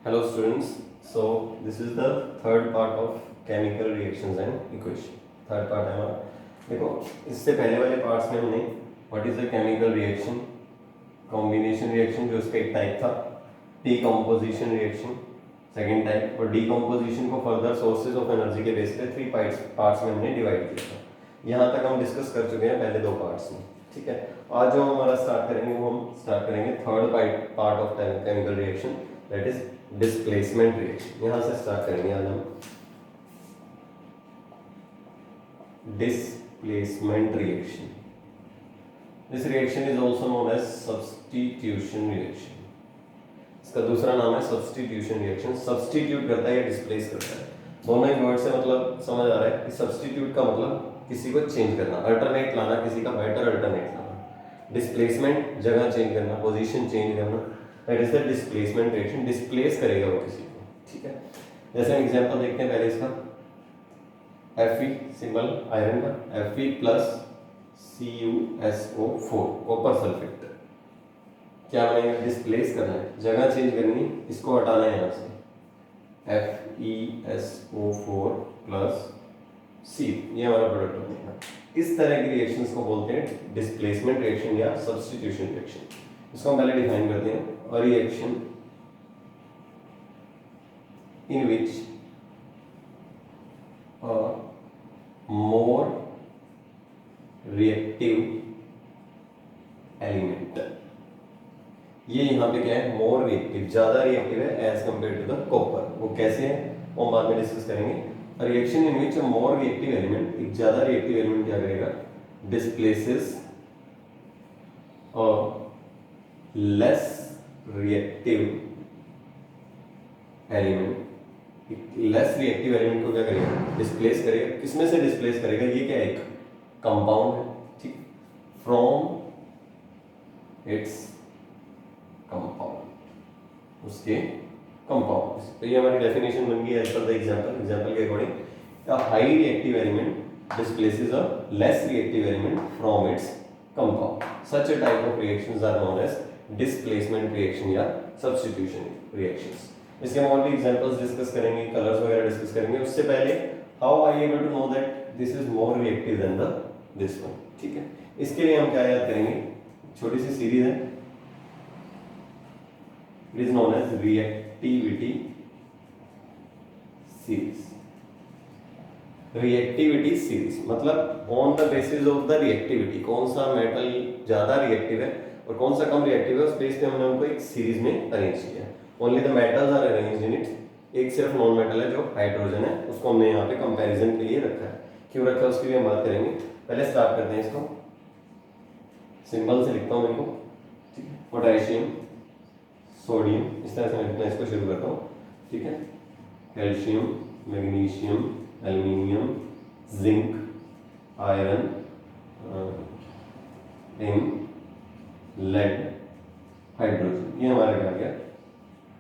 Hello students, so this is the third part of chemical reactions and equation. Third part है हमारा. देखो इससे पहले वाले पार्ट्स में हमने what is the chemical reaction, combination reaction जो उसका एक टाइप था, डीकम्पोजिशन रिएक्शन सेकंड टाइप, और डीकम्पोजिशन को फर्दर सोर्सेज ऑफ एनर्जी के बेस पे थ्री पार्ट्स में हमने डिवाइड किया था. यहाँ तक हम डिस्कस कर चुके हैं पहले दो पार्ट्स में. ठीक है, आज जो हमारा स्टार्ट करेंगे वो हम स्टार्ट करेंगे third part of chemical reaction, that is displacement reaction. यहां से स्टार्ट करेंगे आज हम displacement reaction. This reaction is also known as substitution reaction. इसका दूसरा नाम है सब्स्टिट्यूशन रिएक्शन. सब्स्टिट्यूट करता है या डिस्प्लेस करता है, दोनों ही वर्ड से मतलब समझ आ रहा है कि सब्स्टिट्यूट का मतलब किसी को चेंज करना, अल्टरनेट लाना, किसी का बेटर अल्टरनेट लाना. डिस्प्लेसमेंट जगह चेंज करना, पोजीशन चेंज करना, that is the displacement reaction. Displace करेगा वो किसी को. ठीक है, जैसे हम एग्जांपल देखते हैं पहले इसका. Fe सिंबल आयरन का, Fe plus CuSO4 copper sulphate. क्या बनेगा? डिस्प्लेस करना है, जगह चेंज करनी, इसको हटाना है यहाँ से. FeSO4 प्लस C, ये हमारा प्रोडक्ट बनेगा. इस तरह की रिएक्शंस को बोलते हैं डिस्प्लेसमेंट रिएक्शन या सब्स्टिट्यूशन रिएक्शन. इसको हम पहले डिफाइन करते हैं. A reaction in which a more reactive element, ये यहाँ पे क्या है? मोर रिएक्टिव, ज्यादा रिएक्टिव है as compare to the copper. वो कैसे है वो हम बाद में डिस्कस करेंगे. Reaction in which a more reactive element, एक ज्यादा रिएक्टिव एलिमेंट क्या करेगा? Displaces a less reactive element. Less reactive element को क्या करेगा? डिस्प्लेस करेगा. किसमें से डिस्प्लेस करेगा? ये क्या है? एक कंपाउंड है. ठीक, फ्रॉम इट्स कंपाउंड, उसके कंपाउंड. तो ये हमारी डेफिनेशन बन गई एज पर द एग्जांपल के according. A high reactive element displaces a less reactive element from its compound. Such a type of reactions are known as displacement reaction या substitution reactions. इसके हम और भी एग्जांपल्स डिस्कस करेंगे, colours वगैरह discuss करेंगे. उससे पहले how I able to know that this is more reactive than the this one. ठीक है, इसके लिए हम क्या याद करेंगे? छोटी सी सीरीज है, it is known as reactivity series. Reactivity series मतलब on the basis of the reactivity, कौन सा मेटल ज्यादा रिएक्टिव है और कौन सा कम रिएक्टिव है, उस बेस पे हमने उनको एक सीरीज में अरेंज किया. Only the metals are arranged in it. एक सिर्फ नॉन मेटल है जो हाइड्रोजन है, उसको हमने यहाँ पे कंपैरिजन के लिए रखा है. क्यों रखा है उसकी भी हम बात करेंगे. पहले स्टार्ट करते हैं इसको. सिंबल से लिखता हूँ इनको. ठीक है, पोटेशियम, सोडियम, इस तरह से मैं इसको शुरू करता हूँ. ठीक है, calcium, magnesium, aluminium, zinc, iron, lead, hydrogen. ये हमारा क्या गया?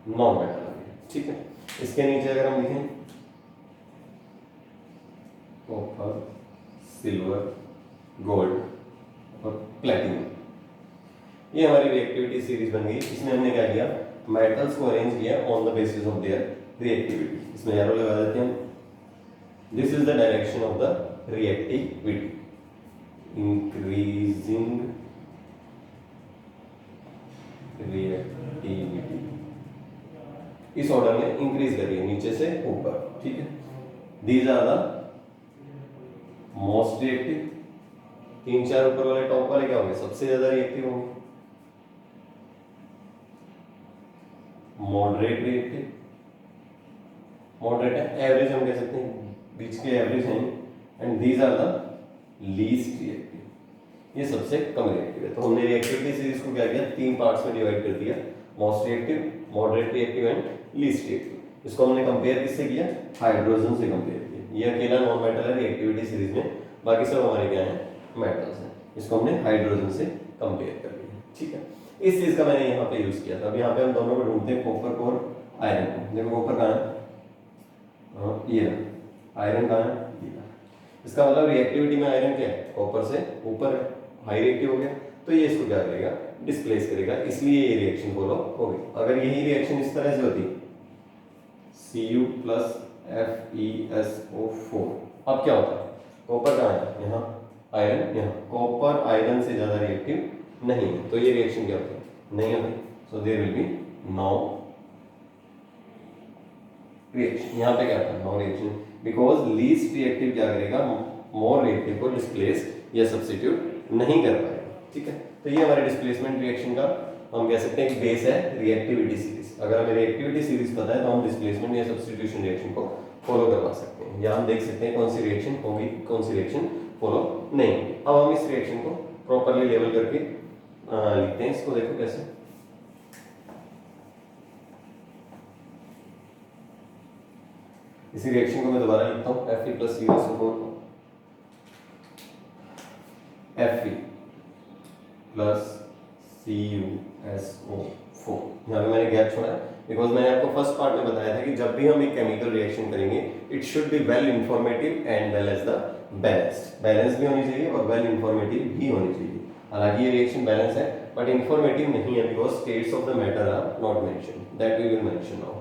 नॉन मेटल आ गया. ठीक है, इसके नीचे अगर हम लिखें कॉपर, सिल्वर, गोल्ड और प्लेटिनम, ये हमारी रिएक्टिविटी सीरीज बन गई. इसमें हमने क्या किया? मेटल्स को अरेंज किया on the basis of their reactivity. इसमें एरो लगा देते हैं हम. This is the direction of the reactivity, increasing reactivity. इस ऑर्डर में इंक्रीज करिए नीचे से ऊपर. ठीक है, these are the most reactive. तीन चार ऊपर वाले टॉप वाले क्या होंगे? सबसे ज्यादा रिएक्टिव होंगे. मॉडरेट रिएक्टिव, मॉडरेट है, एवरेज हम कह सकते हैं, बीच के एवरेज हैं. And these are the least reactive, ये सबसे कम रिएक्टिव है. तो हमने रिएक्टिविटी सीरीज को क्या किया? तीन पार्ट्स में डिवाइड कर दिया. Most reactive, moderate reactive and least reactive. इसको हमने कंपेयर किससे किया? हाइड्रोजन से कंपेयर किया. ये अकेला नॉन मेटल है रिएक्टिविटी सीरीज में, बाकी सब हमारे क्या हैं? मेटल्स हैं. इसको हमने हाइड्रोजन से कंपेयर कर लिया. ठीक है, इस चीज का मैंने यहाँ पे यूज किया था. अब यहाँ पे हम दोनों को ढूंढते हैं, कॉपर को और आयरन को. देखो कॉपर कहाँ है? ये रहा. आयरन कहाँ है? ये रहा. इसका मतलब रिएक्टिविटी में आयरन क्या है? कॉपर से ऊपर है, हाई रिएक्टिव हो गया. तो ये इसको क्या करेगा? डिस्प्लेस करेगा. इसलिए ये रिएक्शन फॉलो हो गई. अगर यही रिएक्शन इस तरह से होती Cu प्लस FeSO4। अब क्या होता है, कॉपर कहाँ है, यहाँ, आयरन यहाँ, कॉपर आयरन से ज़्यादा रिएक्टिव नहीं है, तो ये रिएक्शन क्या होती है, नहीं होती। So there will be no reaction. यहाँ पे क्या था, no reaction, because least reactive क्या करेगा, मोर रिएक्टिव को डिस्प्लेस या सब्स्टिट्यूट नहीं कर पाएगा। ठीक है, तो ये हमारे डिस्प्लेसमेंट रिएक्शन का हम कह सकते हैं कि बेस है रिएक्टिविटी सीरीज। अगर हमें रिएक्टिविटी सीरीज पता है तो हम डिस्प्लेसमेंट या सब्स्टिट्यूशन रिएक्शन को फॉलो करवा सकते हैं, या हम देख सकते हैं कौन सी रिएक्शन होगी, कौन सी रिएक्शन फॉलो नहीं होगी। अब हम इस रिएक्शन को प्रॉपरली लेवल करके लिखते हैं। इसको देखो कैसे, इसी रिएक्शन को मैं दोबारा लिखता हूँ, Fe प्लस CuSO4 को Fe प्लस CuSO4। यहाँ पे मैंने गैप छोड़ा है बिकॉज मैंने आपको फर्स्ट पार्ट में बताया था कि जब भी हम एक केमिकल रिएक्शन करेंगे it should be well informative and well as the balanced. Balance भी होनी चाहिए और वेल इंफॉर्मेटिव भी होनी चाहिए। हालांकि ये रिएक्शन बैलेंस है बट इंफॉर्मेटिव नहीं है because states of the matter are not mentioned, that we will mention now.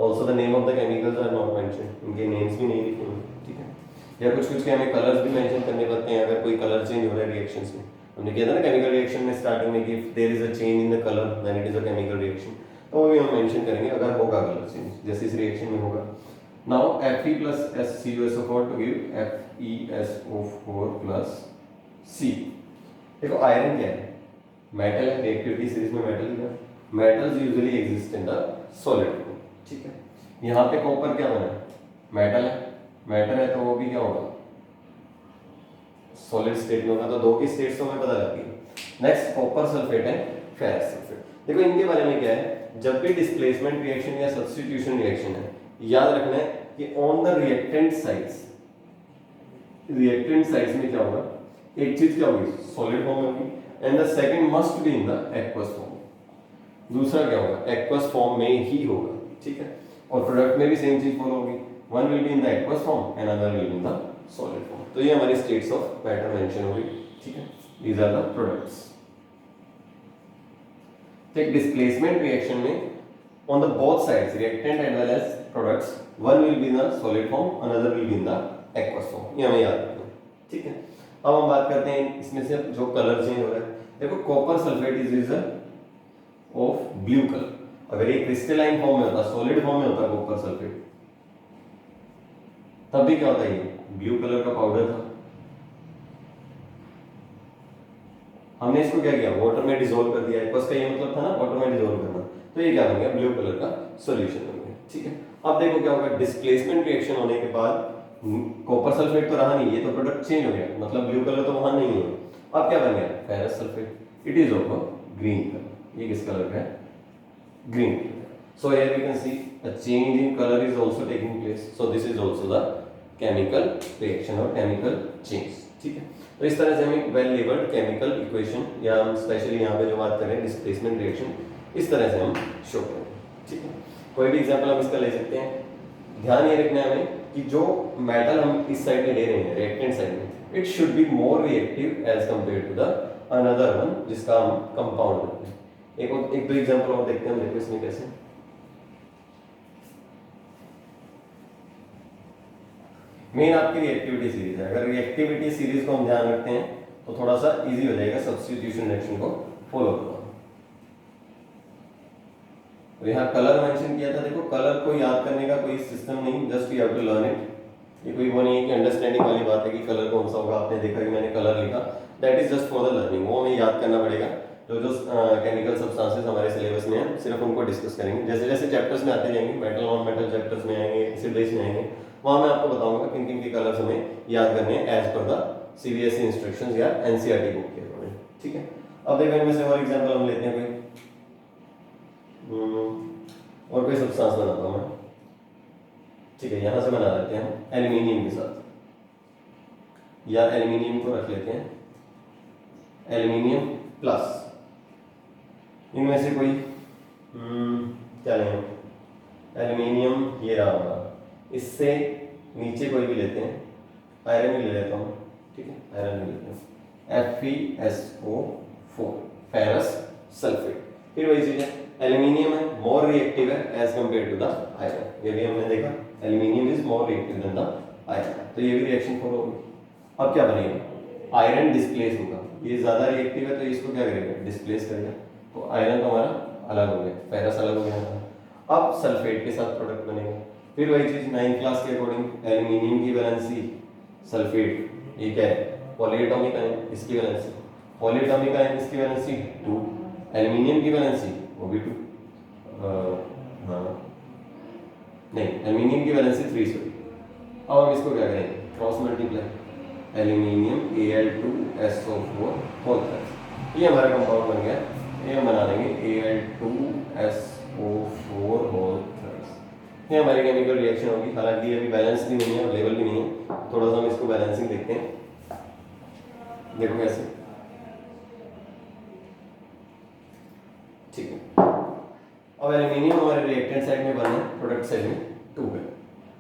Also the name of the chemicals are not mentioned, इनके नेम्स भी नहीं लिखे हुए। ठीक है, या कुछ कुछ के हमें कलर्स भी मेंशन करने पड़ते हैं अगर कोई कलर चेंज हो रहा है रिएक्शंस में। हमने किया था ना केमिकल रिएक्शन में स्टार्टिंग में कि there is a change in the colour then it is a chemical reaction, तो वो भी हम मेंशन करेंगे अगर होगा कलर चेंज, जैसे इस रिएक्शन में होगा। Now Fe plus CuSO4 to give FeSO4 plus C। देखो आयरन क्या है, मेटल है, रिएक्टिविटी सीरीज में मेटल है, metals usually exist in the solid form. ठीक है, यहाँ पे कॉपर क्या बना है, मेटल है, मेटल है तो वो भी क्या होगा, सॉलिड स्टेट में होगा, तो दो की स्टेट्स तो हमें पता लगती है। नेक्स्ट कॉपर सल्फेट है, फेरस सल्फेट। देखो इनके बारे में क्या है, जब भी डिस्प्लेसमेंट रिएक्शन या सब्स्टिट्यूशन रिएक्शन है, याद रखना है कि on the reactant sides, reactant sides में क्या होगा, एक चीज क्या होगी, सॉलिड फॉर्म में होगी, and the second must be in the aqueous form. दूसरा क्या होगा, एक्वस फॉर्म में ही होगा। ठीक है, और प्रोडक्ट में भी सेम चीज फॉलो होगी, one will be in the aqueous form and other will be in the solid form. तो ये हमारी स्टेट्स ऑफ मैटर मेंशन हो गई। ठीक है, दीज आर द प्रोडक्ट्स। एक डिस्प्लेसमेंट रिएक्शन में on the both sides reactant and well as products, one will be in the solid form, another will be in the aqueous form. ये हमें याद रखना है। ठीक है, अब हम बात करते हैं इसमें से जो कलर चेंज हो रहा है। देखो copper sulphate is reason of blue colour. अगर ये क्रिस्टलाइन फॉर्म में होता, सॉलिड फॉर्म में होता कॉपर सल्फेट, तब भी क्या होता है, ये ब्लू कलर का पाउडर था। हमने इसको क्या किया, वाटर में डिसॉल्व कर दिया। एक्वस का ये मतलब था ना, वाटर में डिसॉल्व करना, तो ये क्या बन गया, ब्लू कलर का सॉल्यूशन बन गया। ठीक है, अब देखो क्या होगा, डिस्प्लेसमेंट रिएक्शन होने के बाद कॉपर सल्फेट तो रहा नहीं, ये तो प्रोडक्ट चेंज हो गया, मतलब ब्लू कलर तो वहां नहीं है। अब क्या बन गया, ferrous sulphate. It is of green colour. ये किस कलर का है, green colour. So here we can see a change in color is also taking place. So this is also the chemical reaction or chemical change. ठीक है, तो इस तरह से हम एक वेल लेबल्ड केमिकल इक्वेशन, या हम स्पेशली यहाँ पे जो बात करें डिस्प्लेसमेंट रिएक्शन, इस तरह से हम शो करेंगे। ठीक है, कोई भी एग्जांपल हम इसका ले सकते हैं। ध्यान ये रखना है हमें कि जो मेटल हम इस साइड में ले रहे हैं, रिएक्टेंट साइड में, it should be more reactive as compare to the another one जिसका हम कंपाउंड लेते हैं। एक दो एग्जांपल और देखते हैं हम, देखो इसमें कैसे। मेन आपकी रिएक्टिविटी सीरीज है। अगर रिएक्टिविटी सीरीज को हम ध्यान रखते हैं तो थोड़ा सा इजी हो जाएगा सब्स्टिट्यूशन रिएक्शन को फॉलो करना। तो यहाँ कलर मेंशन किया था। देखो कलर को याद करने का कोई सिस्टम नहीं, just you have to learn it. ये कोई वो नहीं है कि अंडरस्टैंडिंग वाली बात है कि कलर कौन सा होगा, आपने देखा कि मैंने कलर लिखा, that is just for the learning. वो हमें याद करना पड़ेगा। जो केमिकल सब्सटेंसेस हमारे सिलेबस में है, सिर्फ उनको डिस्कस करेंगे। जैसे जैसे चैप्टर्स में आते जाएंगे, मेटल नॉन मेटल चैप्टर्स में आएंगे, एसिड बेस में आएंगे, वहां मैं आपको बताऊंगा किन किन के कलर्स हमें याद करने हैं as per the CBSE instructions या एनसीईआरटी बुक के अकॉर्डिंग। ठीक है, अब देखो इनमें से और एग्जांपल हम लेते हैं और कोई सब्सटेंस बनाता हूं मैं। ठीक है, यहां से बना लेते हैं हम एल्यूमिनियम के साथ, या एल्यूमिनियम को रख लेते हैं एल्यूमिनियम प्लस। इनमें से कोई क्या लें, एल्यूमिनियम ये रहा हमारा, इससे नीचे कोई भी लेते हैं, आयरन भी ले लेता हूँ। ठीक है, आयरन भी लेते हैं FeSO4 फेरस सल्फेट। फिर वही चीज है एल्यूमिनियम है मोर रिएक्टिव है as compare to the iron, ये भी हमने देखा aluminium is more reactive than the iron, तो ये भी रिएक्शन फॉलो होगी। अब क्या बनेगा, आयरन डिस्प्लेस होगा, ये ज्यादा रिएक्टिव है तो इसको क्या करेगा, डिस्प्लेस करेगा, तो आयरन तो हमारा अलग हो गया, फेरस अलग हो गया। अब सल्फेट के साथ प्रोडक्ट बनेगा, फिर वही चीज 9th क्लास के अकॉर्डिंग एल्यूमिनियम की वैलेंसी सल्फेट ये क्या है पॉलीएटॉमिक आयन, इसकी वैलेंसी पॉलीएटॉमिक आयन, इसकी वैलेंसी 2, एल्यूमिनियम की वैलेंसी वो भी 2, हाँ नहीं एल्यूमिनियम की वैलेंसी 3 सॉरी। अब हम इसको क्या करेंगे cross multiply aluminium Al2SO4 whole thrice, ये हमारा कंपाउंड बन गया, ये हम बना देंगे Al2SO4 होल थ्राइस, ये हमारी केमिकल रिएक्शन होगी। हालांकि ये अभी बैलेंस भी नहीं है और लेवल भी नहीं है, थोड़ा सा हम इसको बैलेंसिंग देखते हैं, देखो कैसे, ठीक है। अब एल्यूमिनियम हमारे रिएक्टेंट साइड में 1 है, प्रोडक्ट साइड में 2 है,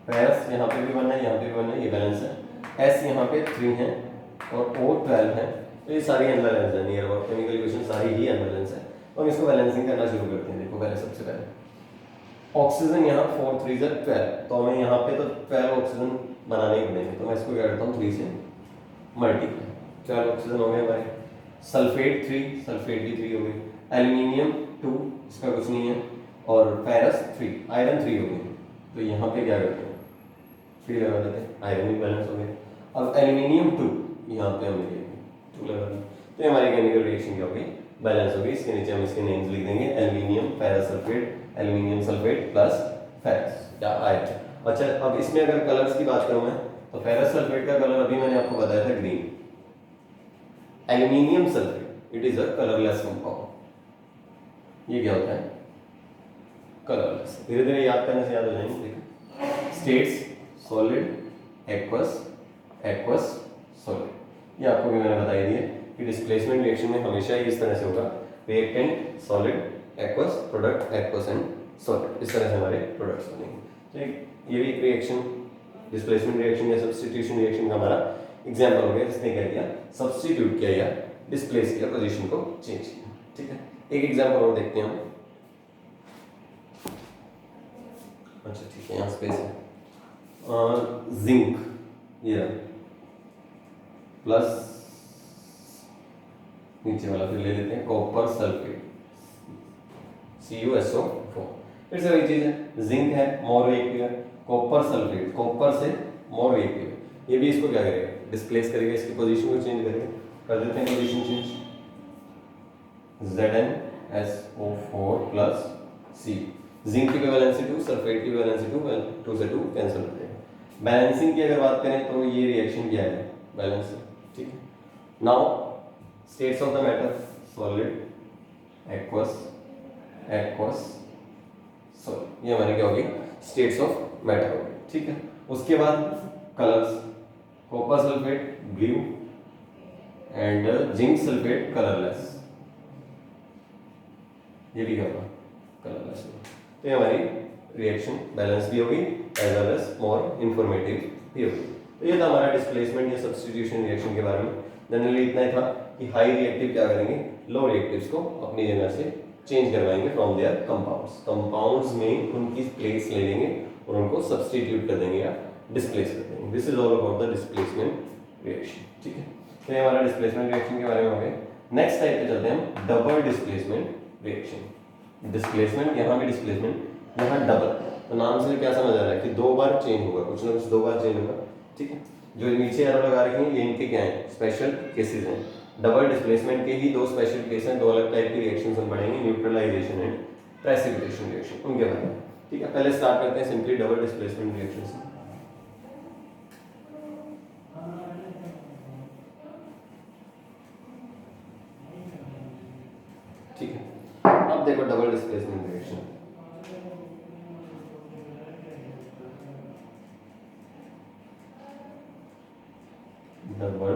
फेरस यहाँ पे भी 1 है, यहाँ पे भी 1 है, ये बैलेंस है, S यहाँ पे 3 है और O12 है, तो ये सारी अनबैलेंस है, नियर अबाउट केमिकल इक्वेशन सारी ही अनबैलेंस है। तो हम इसको बैलेंसिंग करना शुरू करते हैं। देखो पहले सबसे पहले ऑक्सीजन यहाँ 4 3 12, तो हमें यहाँ पे तो 12 ऑक्सीजन बनाने ही पड़ेंगे, तो मैं इसको क्या करता हूँ 3 से मल्टीप्लाई, 12 ऑक्सीजन हो गए हमारे, सल्फेट 3, सल्फेट भी 3 हो गई, एल्यूमिनियम 2 इसका कुछ नहीं है, और फेरस 3, आयरन 3 हो गई, तो यहाँ पे क्या करते हैं 3 लगा देते हैं, आयरन भी बैलेंस हो गए। अब एल्यूमिनियम 2 यहाँ पे हमने 2 लगा दिया, तो हमारी केमिकल रिएक्शन क्या होगी बैलेंस होगी। इसके नीचे हम इसके नेम्स लिख देंगे aluminium ferrous sulphate, aluminium sulphate plus ferrous या आयरन। अच्छा अब इसमें अगर कलर्स की बात करूं मैं, तो फेरस सल्फेट का कलर अभी मैंने आपको बताया था green, aluminium sulphate it is a colourless compound, ये क्या होता है कलरलेस, धीरे धीरे याद करने से याद हो जाएंगे। देखो states solid aqueous aqueous solid, ये आपको भी मैंने बताई दी है कि डिस्प्लेसमेंट रिएक्शन में हमेशा ही इस तरह से होगा, reactant solid aqueous product aqueous and solid, इस तरह से हमारे प्रोडक्ट्स बनेंगे। तो ये भी एक रिएक्शन डिस्प्लेसमेंट रिएक्शन या सब्स्टिट्यूशन रिएक्शन का हमारा एग्जांपल हो गया, जिसने क्या किया सब्स्टिट्यूट किया या डिस्प्लेस किया, पोजीशन को चेंज किया। ठीक है, एक एग्जांपल और देखते हैं हम। अच्छा ठीक है, यहाँ स्पेस है, जिंक ये प्लस नीचे वाला फिर ले लेते हैं कॉपर सल्फेट CuSO4, फिर से वही चीज है, जिंक है मोर रिएक्टिव है, कॉपर सल्फेट कॉपर से मोर रिएक्टिव है, ये भी इसको क्या करेगा डिस्प्लेस करेगा, इसकी पोजीशन को चेंज करेगा, कर देते हैं position change, ZnSO4 plus C, zinc की वैलेंसी 2, सल्फेट की वैलेंसी 2, 2 से 2 कैंसिल हो जाएगा। बैलेंसिंग की अगर बात करें तो ये रिएक्शन क्या है बैलेंस, ठीक है। Now states of the matter solid aqueous aqueous solid, ये हमारे क्या होगी स्टेट्स ऑफ मैटर होगी, ठीक है। उसके बाद colours, copper sulphate blue and zinc sulphate colourless, ये भी क्या होगा कलरलेस होगा। तो ये हमारी रिएक्शन बैलेंस भी होगी as well as more informative भी होगी। तो ये था हमारा डिस्प्लेसमेंट या सब्स्टिट्यूशन रिएक्शन के बारे में। जनरली इतना ही था कि हाई रिएक्टिव क्या करेंगे लो रिएक्टिव्स को अपनी जगह से चेंज करवाएंगे फ्रॉम देयर कंपाउंड्स, कंपाउंड्स में उनकी प्लेस ले लेंगे और उनको सब्स्टिट्यूट कर देंगे या डिस्प्लेस कर देंगे। This is all about the displacement reaction, ठीक है। तो ये हमारा डिस्प्लेसमेंट रिएक्शन के बारे में हो गया। नेक्स्ट टाइप पे चलते हैं हम डबल डिस्प्लेसमेंट रिएक्शन। डिस्प्लेसमेंट यहाँ भी डिस्प्लेसमेंट, यहाँ डबल, तो नाम से क्या समझ आ रहा है कि दो बार चेंज होगा, कुछ ना कुछ दो बार चेंज होगा, ठीक है। जो नीचे एरो लगा रखे हैं ये इनके क्या है स्पेशल केसेस हैं। डबल डिस्प्लेसमेंट के ही दो स्पेशल केस हैं, दो अलग टाइप की रिएक्शंस हम पढ़ेंगे, न्यूट्रलाइजेशन एंड प्रेसिपिटेशन रिएक्शन, उनके बारे में, ठीक है। पहले स्टार्ट करते हैं सिंपली डबल डिस्प्लेसमेंट रिएक्शन से। ठीक है, अब देखो double displacement reaction, double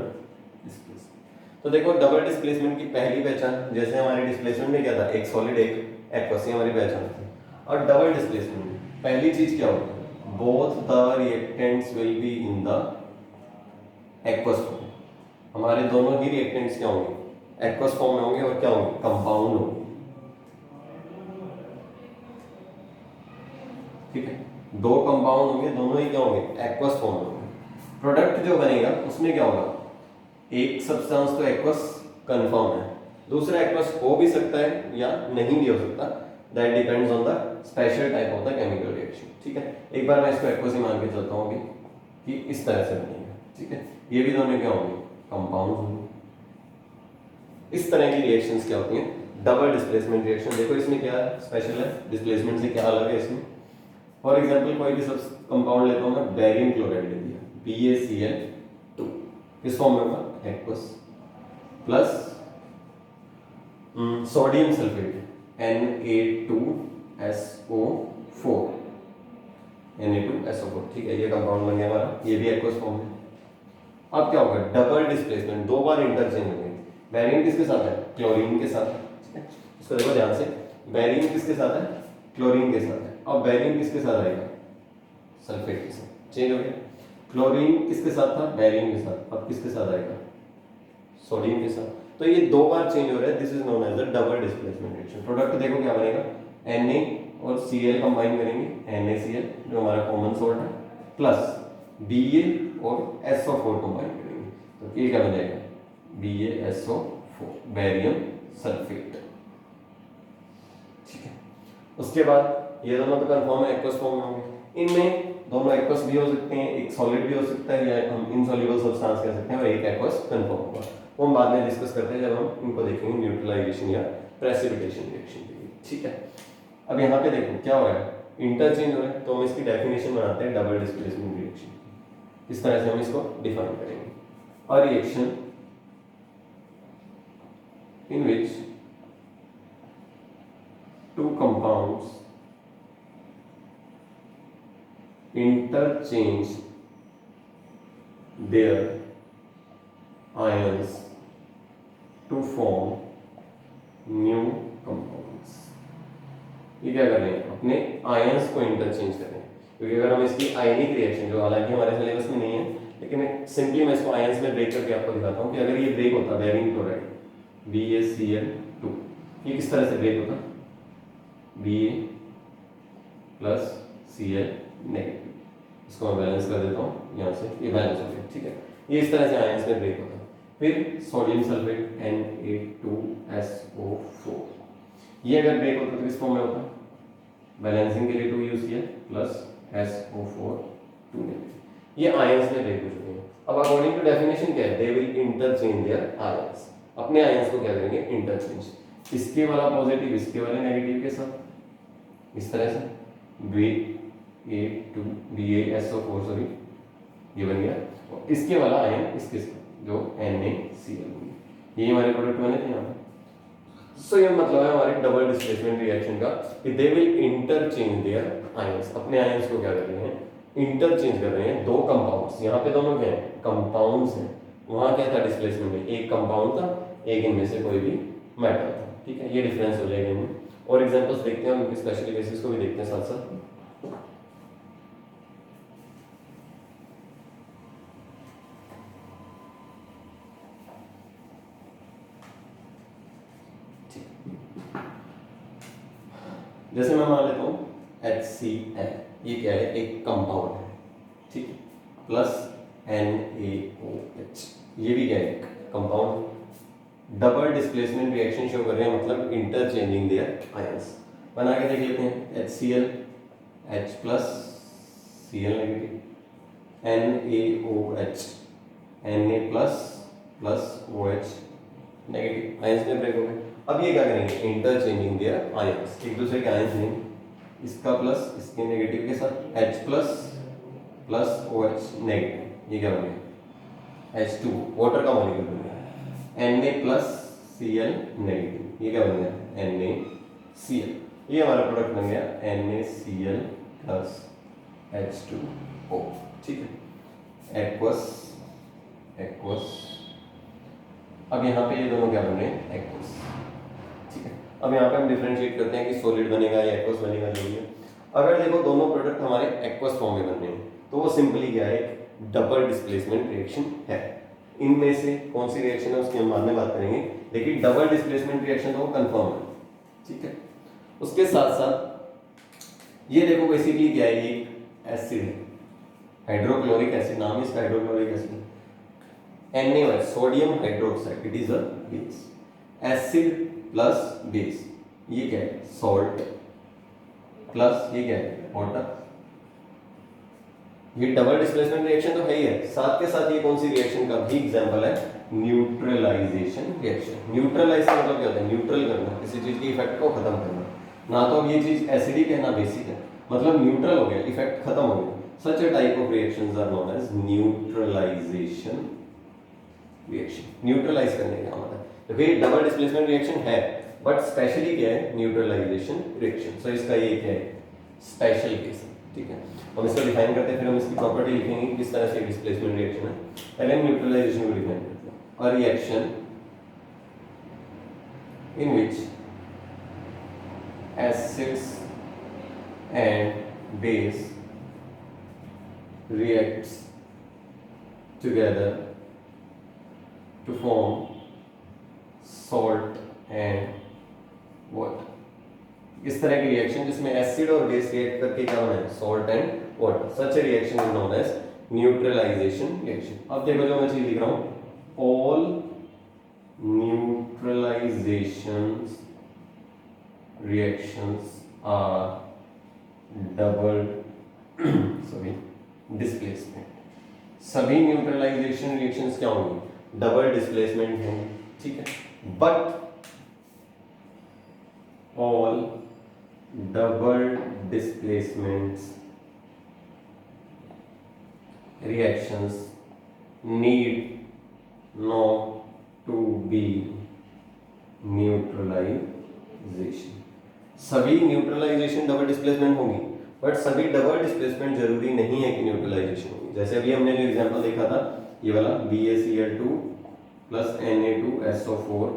displacement. तो देखो डबल डिस्प्लेसमेंट की पहली पहचान, जैसे हमारे डिस्प्लेसमेंट में क्या था एक सॉलिड एक एक्वस, हमारी पहचान थी। और डबल डिस्प्लेसमेंट में पहली चीज क्या होगी, both the reactants will be in the aqueous form, हमारे दोनों ही रिएक्टेंट्स क्या होंगे एक्वस फॉर्म में होंगे और क्या होंगे कंपाउंड होंगे। ठीक है, दो कंपाउंड होंगे, दोनों ही क्या होंगे, एक्वस फॉर्म में होंगे। प्रोडक्ट जो बनेगा उसमें क्या होगा, एक सब्सटेंस तो एक्वस कंफर्म है, दूसरा एक्वस हो भी सकता है या नहीं भी हो सकता, that depends on the special type of the chemical reaction. ठीक है, एक बार मैं इसको एक्वस ही मान के चलता हूँ कि इस तरह से बनेगा। ठीक है, ये भी दोनों क्या होंगे, कंपाउंड होंगे। इस तरह की रिएक्शंस क्या होती हैं, डबल डिस्प्लेसमेंट रिएक्शन। देखो इसमें क्या स्पेशल है, डिस्प्लेसमेंट से क्या अलग है इसमें। फॉर एग्जांपल कोई भी सब कंपाउंड लेता हूं मैं, बेरियम क्लोराइड ले लिया, BaCl2, किस फॉर्म में होगा, aqueous, plus sodium sulphate Na2SO4, Na2SO4। ठीक है, ये कंपाउंड बन गया हमारा, ये भी एक्वस फॉर्म है। अब क्या होगा, डबल डिस्प्लेसमेंट, दो बार इंटरचेंज होंगे। बेरियम किसके साथ है, क्लोरीन के साथ है। ठीक है, इसको देखो ध्यान से, बेरियम किसके साथ है, क्लोरीन के साथ है। अब बेरियम किसके साथ आएगा, सल्फेट के साथ, चेंज हो गया। क्लोरीन किसके साथ था, बेरियम के साथ, अब किसके साथ आएगा, सोडियम के साथ। तो ये दो बार चेंज हो रहा है, this is known as the double displacement reaction. Product देखो क्या बनेगा, Na और Cl कंबाइन करेंगे, NaCl जो हमारा कॉमन सॉल्ट है, प्लस Ba और SO4 कंबाइन करेंगे, तो ये क्या बन जाएगा, BaSO4, बेरियम सल्फेट। ठीक है, उसके बाद ये दोनों तो कंफर्म है एक्वस फॉर्म में होंगे। इनमें दोनों एक्वस भी हो सकते हैं, एक सॉलिड भी हो सकता है, या हम इनसॉल्युबल सब्सटेंस कह सकते हैं, और एक एक्वस कंफर्म होगा। वो हम बाद में डिस्कस करते हैं जब हम इनको देखेंगे न्यूट्रलाइजेशन या प्रेसिपिटेशन रिएक्शन के लिए। ठीक है, अब यहाँ पे देखो क्या हो रहा है, इंटरचेंज हो रहा है, तो हम इसकी डेफिनेशन बनाते हैं डबल डिस्प्लेसमेंट रिएक्शन। इस तरह से हम इसको डिफाइन करेंगे, a reaction in which two compounds interchange their ions to form new compounds। ये क्या कर रहे हैं, अपने आयंस को इंटरचेंज कर रहे हैं, क्योंकि अगर हम इसकी आयनिक रिएक्शन, जो हालांकि हमारे सिलेबस में नहीं है, लेकिन सिंपली मैं इसको आयंस में ब्रेक करके आपको दिखाता हूँ कि अगर ये ब्रेक होता बेरियम क्लोराइड BaCl2, ये किस तरह से ब्रेक होता, Ba प्लस Cl नेगेटिव, इसको मैं बैलेंस कर देता हूँ यहाँ से, ये बैलेंस हो गया। ठीक है, ये इस तरह से आयंस में ब्रेक होता है। फिर सोडियम सल्फेट Na2SO4, ये अगर ब्रेक होता तो किस फॉर्म में होता, बैलेंसिंग के लिए 2 यूज किया, प्लस SO4 2 नेगेटिव। ये आयंस में ब्रेक हो चुके हैं। अब अकॉर्डिंग टू डेफिनेशन क्या है, they will interchange their ions, अपने आयंस को क्या करेंगे, इंटरचेंज, इसके वाला पॉजिटिव इसके वाले नेगेटिव के साथ, इस तरह से BaSO4 सॉरी, ये बन गया, और इसके वाला आयन इसके साथ जो NaCl, ये हमारे प्रोडक्ट बने थे यहाँ पे। सो ये मतलब है हमारे डबल डिस्प्लेसमेंट रिएक्शन का कि they will interchange their ions, अपने आयंस को क्या कर रहे हैं, इंटरचेंज कर रहे हैं। दो कंपाउंड्स, यहाँ पे दोनों क्या है, कंपाउंड्स हैं, वहां क्या था डिस्प्लेसमेंट में, एक कंपाउंड था, एक इनमें से कोई भी मेटल था। ठीक है, ये डिफरेंस हो जाएगा इनमें, और एग्जांपल्स देखते हैं, उनके स्पेशल केसेस को भी देखते हैं साथ साथ। जैसे मैं मान लेता हूँ HCl, ये क्या है, एक कंपाउंड है, ठीक, प्लस NaOH, ये भी क्या है, compound. Double displacement reaction show कर रहे हैं, मतलब इंटरचेंजिंग देयर आयंस। बना के देख लेते हैं, HCl H plus Cl negative, NaOH Na plus plus OH negative, ions में ब्रेक हो गए। अब ये क्या करेंगे, इंटरचेंजिंग देयर आयंस, एक दूसरे के आयंस लेंगे, इसका प्लस इसके नेगेटिव के साथ, H plus plus OH negative, ये क्या बन गया, H2 वाटर का मॉलिक्यूल बन गया, Na प्लस Cl नेगेटिव, ये क्या बन गया, NaCl, ये हमारा प्रोडक्ट बन गया NaCl प्लस H2O। ठीक है, एक्वस एक्वस। अब यहाँ पे ये दोनों क्या बन रहे हैं, एक्वस। ठीक है, अब यहाँ पे हम डिफरेंशिएट करते हैं कि सॉलिड बनेगा या एक्वस बनेगा, जो भी है। अगर देखो दोनों प्रोडक्ट हमारे एक्वस फॉर्म में बन रहे हैं, तो वो सिंपली क्या है, डबल डिस्प्लेसमेंट रिएक्शन है। इनमें से कौन सी रिएक्शन है उसकी हम बाद में बात करेंगे, लेकिन डबल डिस्प्लेसमेंट रिएक्शन तो वो कंफर्म है। ठीक है, उसके साथ साथ ये देखो बेसिकली क्या है, ये एसिड है, हाइड्रोक्लोरिक एसिड, नाम है इसका hydrochloric acid, NaOH sodium hydroxide, it is a base. Acid plus base, ये क्या है, सॉल्ट प्लस ये क्या है, वाटर। ये डबल डिस्प्लेसमेंट रिएक्शन तो है ही है, साथ के साथ ये कौन सी रिएक्शन का भी एग्जांपल है, न्यूट्रलाइजेशन रिएक्शन। न्यूट्रलाइज का मतलब क्या होता है, न्यूट्रल करना, किसी चीज के इफेक्ट को खत्म करना। ना तो अब ये चीज एसिडिक है ना बेसिक है, मतलब न्यूट्रल हो गया, इफेक्ट खत्म हो गया। Such a type of reactions are known as neutralisation reaction. Neutralise करने का मतलब है, तो ये डबल डिस्प्लेसमेंट रिएक्शन है, बट स्पेशली क्या है, न्यूट्रलाइजेशन रिएक्शन। सो इसका ये क्या है, स्पेशल केस है, ठीक है। हम इसको डिफाइन करते हैं, फिर हम इसकी प्रॉपर्टी लिखेंगे किस तरह से डिस्प्लेसमेंट रिएक्शन है। पहले हम न्यूट्रलाइजेशन को डिफाइन करते हैं। A reaction in which acids and base reacts together to form salt and water। इस तरह की रिएक्शन जिसमें एसिड और बेस रिएक्ट करके क्या बना है, salt and water, such a reaction is known as neutralisation reaction. अब देखो जो मैं चीज लिख रहा हूं, all neutralisations reactions are double sorry displacement. सभी न्यूट्रलाइजेशन रिएक्शंस क्या होंगी, डबल डिस्प्लेसमेंट होंगी, ठीक है। But all double displacements reactions need not to be neutralization। सभी न्यूट्रलाइजेशन डबल डिस्प्लेसमेंट होंगी, बट सभी डबल डिस्प्लेसमेंट जरूरी नहीं है कि न्यूट्रलाइजेशन होगी। जैसे अभी हमने जो एग्जांपल देखा था, ये वाला BaCl2 plus Na2SO4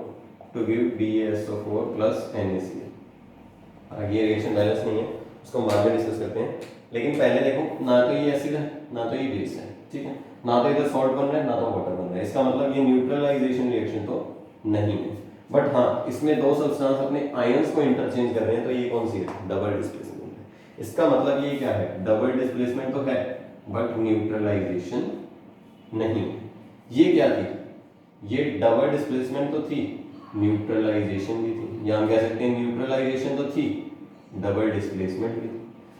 to give BaSO4 plus NaCl। ये रिएक्शन बैलेंस नहीं है, उसको बाद में डिस्कस करते हैं। लेकिन पहले देखो, ना तो ये एसिड है ना तो ये बेस है, ठीक है, ना तो इधर सॉल्ट बन रहा है ना तो वाटर बन रहा है। इसका मतलब ये न्यूट्रलाइजेशन रिएक्शन तो नहीं है। बट हाँ, इसमें दो सब्सटेंस अपने आयंस को इंटरचेंज कर रहे हैं, तो ये कौन सी है, डबल डिस्प्लेसमेंट है। इसका मतलब ये क्या है, डबल डिस्प्लेसमेंट तो है बट न्यूट्रलाइजेशन नहीं। ये क्या थी, ये डबल डिस्प्लेसमेंट तो थी, न्यूट्रलाइजेशन भी थी, या हम कह सकते हैं न्यूट्रलाइजेशन तो थी, डबल डिस्प्लेसमेंट भी थी।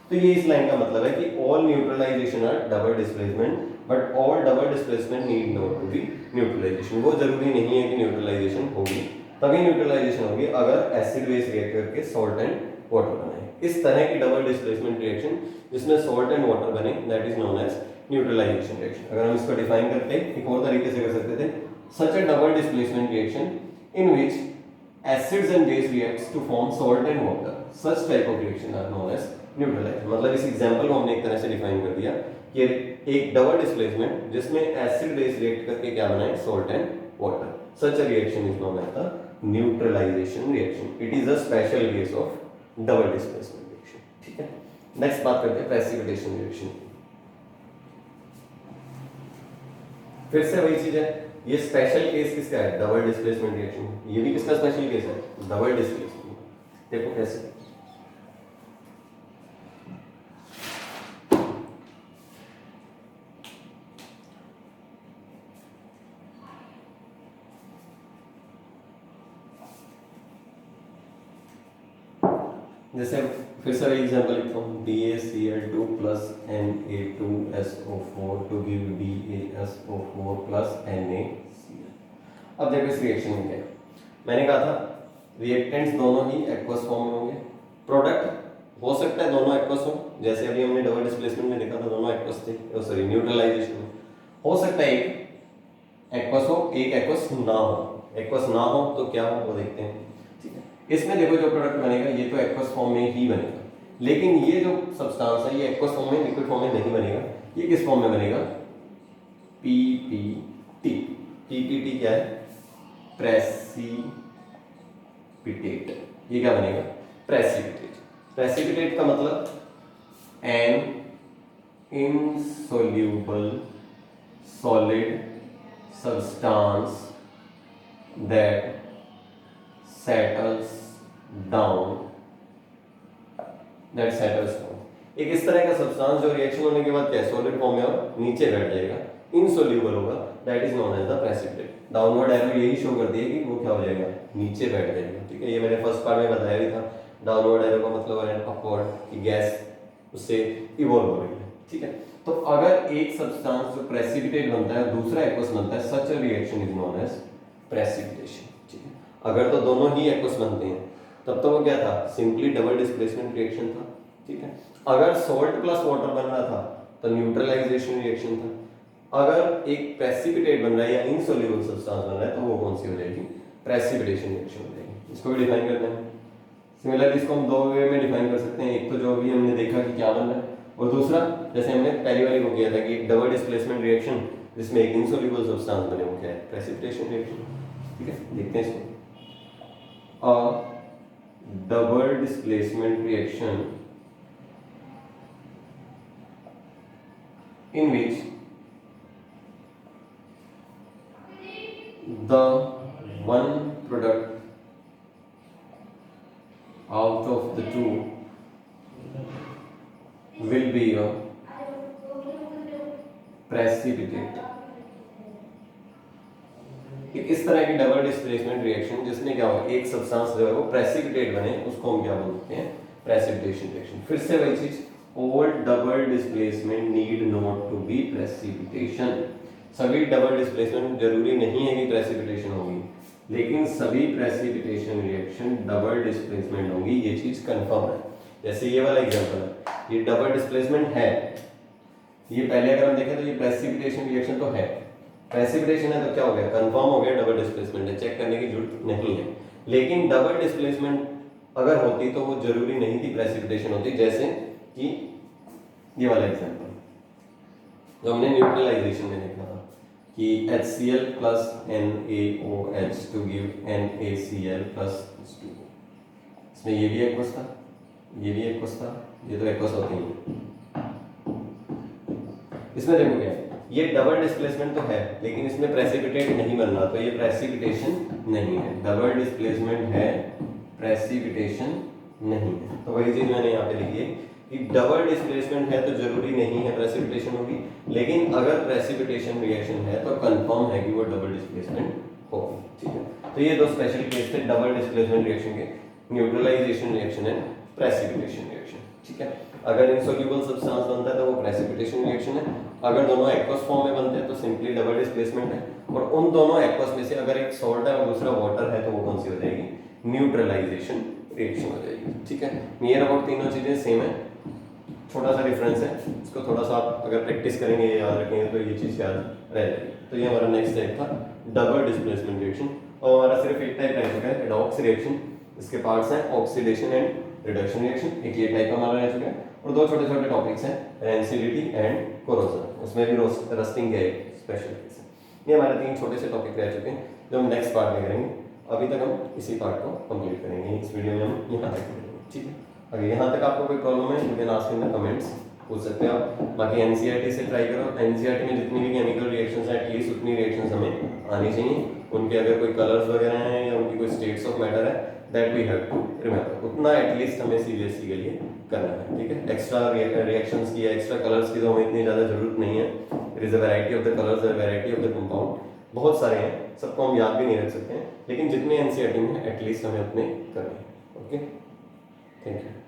तो ये इस लाइन का मतलब है कि all neutralization are double displacement, but all double displacement need not to be neutralization. वो जरूरी नहीं है कि न्यूट्रलाइजेशन होगी, तभी न्यूट्रलाइजेशन होगी अगर एसिड बेस रिएक्ट करके सॉल्ट एंड वाटर बनाए। इस तरह की डबल डिस्प्लेसमेंट रिएक्शन जिसमें सॉल्ट एंड वाटर बने, that is known as neutralisation reaction. अगर हम इसको डिफाइन करते हैं एक और तरीके से कर सकते थे, such a double displacement reaction in which acids and base reacts to form salt and water, such type of reaction are known as neutralization। मतलब इस एग्जांपल को हमने एक तरह से डिफाइन कर दिया कि एक डबल डिस्प्लेसमेंट जिसमें एसिड बेस रिएक्ट करके क्या बनाए, salt and water, such a reaction is known as the neutralization reaction. It is a special case of double displacement reaction, ठीक है। नेक्स्ट बात करते हैं प्रेसिपिटेशन रिएक्शन। फिर से वही चीज है, ये स्पेशल केस किसका है, डबल डिस्प्लेसमेंट रिएक्शन। ये भी किसका स्पेशल केस है, डबल डिस्प्लेसमेंट। देखो कैसे, जैसे फिर से एग्जांपल लिखता हूँ, BaCl2 plus Na2SO4 to give BaSO4 plus NaCl। अब देखो इस रिएक्शन में क्या है, मैंने कहा था रिएक्टेंट्स दोनों ही एक्वस फॉर्म में होंगे, प्रोडक्ट हो सकता है दोनों एक्वस हो, जैसे अभी हमने डबल डिस्प्लेसमेंट में देखा था दोनों एक्वस थे, सॉरी न्यूट्रलाइजेशन में हो सकता है एक एक्वस हो एक एक्वस ना हो। एक्वस ना हो तो क्या हो वो देखते हैं, ठीक है। इसमें देखो जो प्रोडक्ट बनेगा ये तो एक्वस फॉर्म में ही बनेगा, लेकिन ये जो सब्सटेंस है ये एक्वस फॉर्म में, लिक्विड फॉर्म में नहीं बनेगा। ये किस फॉर्म में बनेगा, PPT। PPT क्या है, प्रेसिपिटेट। ये क्या बनेगा, प्रेसिपिटेट। प्रेसिपिटेट का मतलब an insoluble solid substance that settles down एक इस तरह का सब्सटेंस जो रिएक्शन होने के बाद क्या है, सॉलिड फॉर्म में और नीचे बैठ जाएगा, इनसोल्यूबल होगा, that is known as the precipitate. Downward arrow यही शो करती है कि वो क्या हो जाएगा, नीचे बैठ जाएगा। ठीक है, ये मैंने फर्स्ट पार्ट में बताया भी था, डाउनवर्ड एरो का मतलब है अपवर्ड, कि गैस उससे इवॉल्व हो रही है। ठीक है, तो अगर एक सब्सटेंस जो प्रेसिपिटेट बनता है दूसरा एक्वस बनता है, such a reaction is known as precipitation. ठीक है, अगर तो दोनों ही एक्वस बनते हैं तब तो वो क्या था, सिंपली डबल डिस्प्लेसमेंट रिएक्शन था। ठीक है, अगर सॉल्ट प्लस वाटर बन रहा था तो न्यूट्रलाइजेशन रिएक्शन था। अगर एक प्रेसिपिटेट बन रहा है या इनसोल्यूबल सब्सटेंस बन रहा है तो वो कौन सी हो जाएगी, प्रेसिपिटेशन रिएक्शन हो जाएगी। इसको भी डिफाइन करना है। सिमिलरली इसको हम दो वे में डिफाइन कर सकते हैं, एक तो जो अभी हमने देखा कि क्या बन रहा है, और दूसरा जैसे हमने पहली वाली को किया था कि डबल डिस्प्लेसमेंट रिएक्शन जिसमें एक इनसोल्यूबल सब्सटेंस बने, वो क्या है, प्रेसिपिटेशन रिएक्शन। ठीक है, देखते हैं इसको। Double displacement reaction in which the one product out of the two will be a precipitate। इस तरह की डबल डिस्प्लेसमेंट रिएक्शन जिसमें क्या हो, एक सब्सटेंस जो है वो प्रेसिपिटेट बने, उसको हम क्या बोलते हैं, प्रेसिपिटेशन रिएक्शन। फिर से वही चीज, all double displacement need not to be precipitation। सभी डबल डिस्प्लेसमेंट जरूरी नहीं है कि प्रेसिपिटेशन होगी, लेकिन सभी प्रेसिपिटेशन रिएक्शन डबल डिस्प्लेसमेंट होगी, ये चीज कंफर्म है। जैसे ये वाला एग्जांपल है, ये डबल डिस्प्लेसमेंट है, ये पहले अगर हम देखें तो ये प्रेसिपिटेशन रिएक्शन तो है, प्रेसिपिटेशन है तो क्या हो गया, कंफर्म हो गया डबल डिस्प्लेसमेंट है, चेक करने की जरूरत नहीं है। लेकिन डबल डिस्प्लेसमेंट अगर होती तो वो जरूरी नहीं थी प्रेसिपिटेशन होती। जैसे कि ये वाला एग्जांपल जो हमने न्यूट्रलाइजेशन में देखा था कि HCl plus NaOH to give NaCl plus H2O, इसमें ये भी एक्वस था, ये भी एक्वस था, ये तो एक्वस होते ही। इसमें देखो क्या है, ये डबल डिस्प्लेसमेंट तो है लेकिन इसमें प्रेसिपिटेट नहीं बन रहा, तो ये प्रेसिपिटेशन नहीं है। डबल डिस्प्लेसमेंट है, प्रेसिपिटेशन नहीं है। तो वही चीज मैंने यहाँ पे लिखी है कि डबल डिस्प्लेसमेंट है तो जरूरी नहीं है प्रेसिपिटेशन होगी, लेकिन अगर प्रेसिपिटेशन रिएक्शन है तो कंफर्म है कि वो डबल डिस्प्लेसमेंट होगी। ठीक है, तो ये दो स्पेशल केस थे डबल डिस्प्लेसमेंट रिएक्शन के, neutralization reaction and precipitation reaction. ठीक है, अगर इनसोल्यूबल सब्सटेंस बनता है तो वो प्रेसिपिटेशन रिएक्शन है, अगर दोनों एक्वस फॉर्म में बनते हैं तो सिंपली डबल डिस्प्लेसमेंट है, और उन दोनों एक्वस में से अगर एक सॉल्ट है और दूसरा वाटर है तो वो कौन सी हो जाएगी, न्यूट्रलाइजेशन रिएक्शन हो जाएगी। ठीक है, नियर अबाउट तीनों चीजें सेम है, छोटा सा डिफरेंस है, इसको थोड़ा सा आप अगर प्रैक्टिस करेंगे, याद रखेंगे तो ये चीज याद रह जाएगी। तो ये हमारा नेक्स्ट टाइप था डबल डिस्प्लेसमेंट रिएक्शन, और हमारा सिर्फ एक टाइप रह चुका है एडॉक्स रिएक्शन। इसके पार्ट्स हैं ऑक्सीडेशन एंड रिडक्शन रिएक्शन, एक ये टाइप हमारा रह चुका है, और दो छोटे छोटे टॉपिक्स हैं रेंसिडिटी एंड कोरोजन, उसमें भी रस्टिंग का एक स्पेशल केस है। ये हमारे तीन छोटे से टॉपिक रह चुके हैं जो हम नेक्स्ट पार्ट में करेंगे। अभी तक हम इसी पार्ट को कंप्लीट करेंगे, इस वीडियो में हम यहाँ तक करेंगे। ठीक है, अगर यहाँ तक आपको कोई प्रॉब्लम है you can ask in the comments, पूछ सकते हो आप। बाकी एनसीईआरटी से ट्राई करो, एनसीईआरटी में जितनी भी केमिकल रिएक्शंस हैं एटलीस्ट उतनी रिएक्शंस हमें आनी चाहिए, उनके अगर कोई कलर्स वगैरह हैं या उनकी कोई स्टेट्स ऑफ मैटर है that we have to remember, उतना एटलीस्ट हमें सीबीएसई के लिए करना है। ठीक है, एक्स्ट्रा रिएक्शंस की, एक्स्ट्रा कलर्स की तो हमें इतनी ज़्यादा जरूरत नहीं है। There is a variety of the colours, a variety of the compound, बहुत सारे हैं, सबको हम याद भी नहीं रख सकते हैं, लेकिन जितने एनसीईआरटी में एटलीस्ट हमें उतने करने हैं। Okay, thank you.